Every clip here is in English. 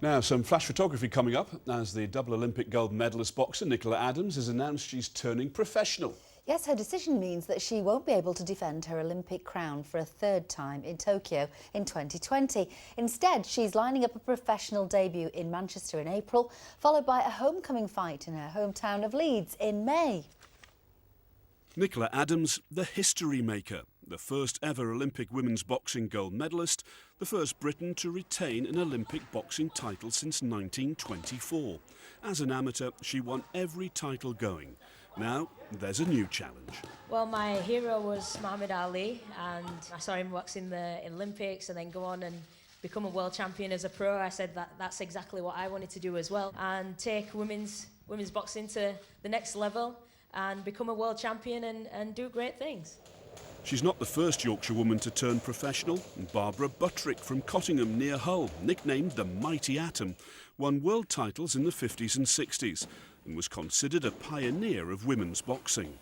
Now, some flash photography coming up as the double Olympic gold medalist boxer Nicola Adams has announced she's turning professional. Yes, her decision means that she won't be able to defend her Olympic crown for a third time in Tokyo in 2020. Instead, she's lining up a professional debut in Manchester in April, followed by a homecoming fight in her hometown of Leeds in May. Nicola Adams, the history maker, the first ever Olympic women's boxing gold medalist, the first Briton to retain an Olympic boxing title since 1924. As an amateur, she won every title going. Now, there's a new challenge. Well, my hero was Muhammad Ali, and I saw him boxing the Olympics and then go on and become a world champion as a pro. I said that's exactly what I wanted to do as well, and take women's boxing to the next level and become a world champion and do great things. She's not the first Yorkshire woman to turn professional. Barbara Buttrick from Cottingham near Hull, nicknamed the Mighty Atom, won world titles in the 50s and 60s and was considered a pioneer of women's boxing.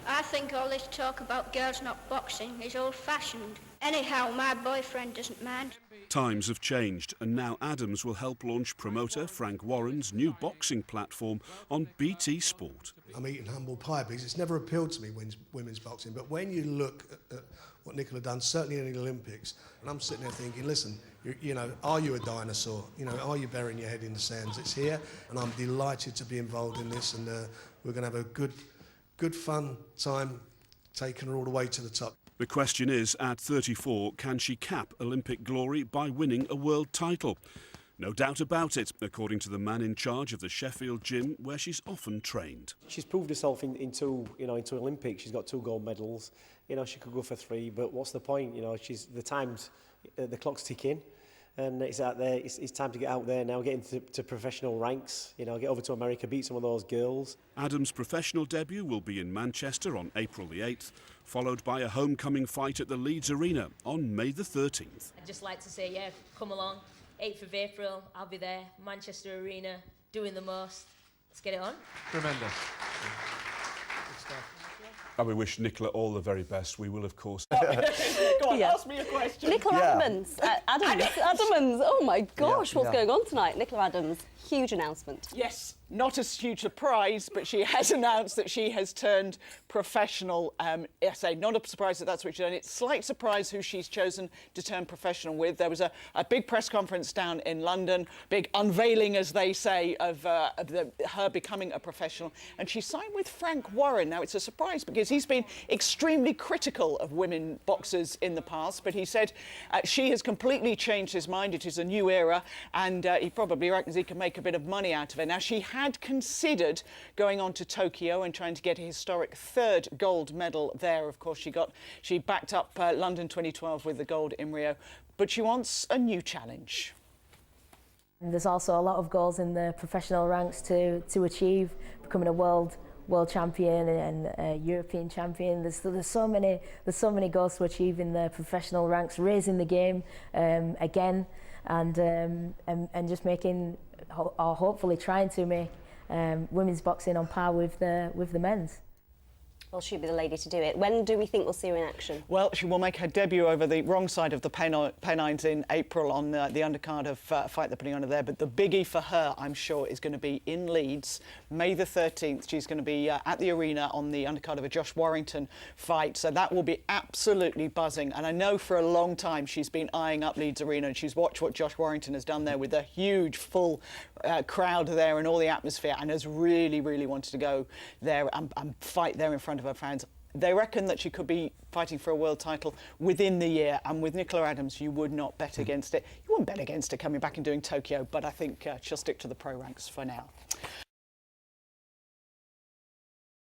I think all this talk about girls not boxing is old-fashioned. Anyhow, my boyfriend doesn't mind. Times have changed, and now Adams will help launch promoter Frank Warren's new boxing platform on BT Sport. I'm eating humble pie because it's never appealed to me women's boxing, but when you look at what Nicola done, certainly in the Olympics, and I'm sitting there thinking, listen, you know, are you a dinosaur? You know, are you burying your head in the sands? It's here, and I'm delighted to be involved in this, and we're going to have a good fun time taking her all the way to the top. The question is, at 34, can she cap Olympic glory by winning a world title? No doubt about it, according to the man in charge of the Sheffield gym where she's often trained. She's proved herself in two Olympics. She's got 2 gold medals. You know, she could go for 3, but what's the point? You know, the clock's ticking. And it's out there. It's time to get out there now, get into professional ranks. You know, get over to America, beat some of those girls. Adams' professional debut will be in Manchester on April the 8th, followed by a homecoming fight at the Leeds Arena on May the 13th. I'd just like to say, yeah, come along. 8th of April, I'll be there, Manchester Arena, doing the most. Let's get it on. Tremendous. Good stuff. And we wish Nicola all the very best. We will, of course. Go on, ask me a question. Nicola Adams. Adams. Oh my gosh, what's going on tonight? Nicola Adams, huge announcement. Yes, not a huge surprise, but she has announced that she has turned professional. I say not a surprise that that's what she's done. It's a slight surprise who she's chosen to turn professional with. There was a big press conference down in London, big unveiling, as they say, of her becoming a professional. And she signed with Frank Warren. Now, it's a surprise because he's been extremely critical of women boxers in the past, but he said she has completely changed his mind. It is a new era, and he probably reckons he can make a bit of money out of it. Now, she had considered going on to Tokyo and trying to get a historic 3rd gold medal there. Of course, she backed up London 2012 with the gold in Rio, but she wants a new challenge. And there's also a lot of goals in the professional ranks to achieve, becoming a world champion and a European champion. There's so many goals to achieve in the professional ranks, raising the game again, and just making, or hopefully trying to make women's boxing on par with the men's. Well, she'll be the lady to do it. When do we think we'll see her in action? Well, she will make her debut over the wrong side of the Pennines in April on the undercard of fight they're putting on her there. But the biggie for her, I'm sure, is going to be in Leeds, May the 13th. She's going to be at the arena on the undercard of a Josh Warrington fight. So that will be absolutely buzzing. And I know for a long time she's been eyeing up Leeds Arena, and she's watched what Josh Warrington has done there with a huge full crowd there and all the atmosphere, and has really, really wanted to go there and fight there in front of her fans. They reckon that she could be fighting for a world title within the year, and with Nicola Adams you would not bet against it. You wouldn't bet against her coming back and doing Tokyo, but I think she'll stick to the pro ranks for now.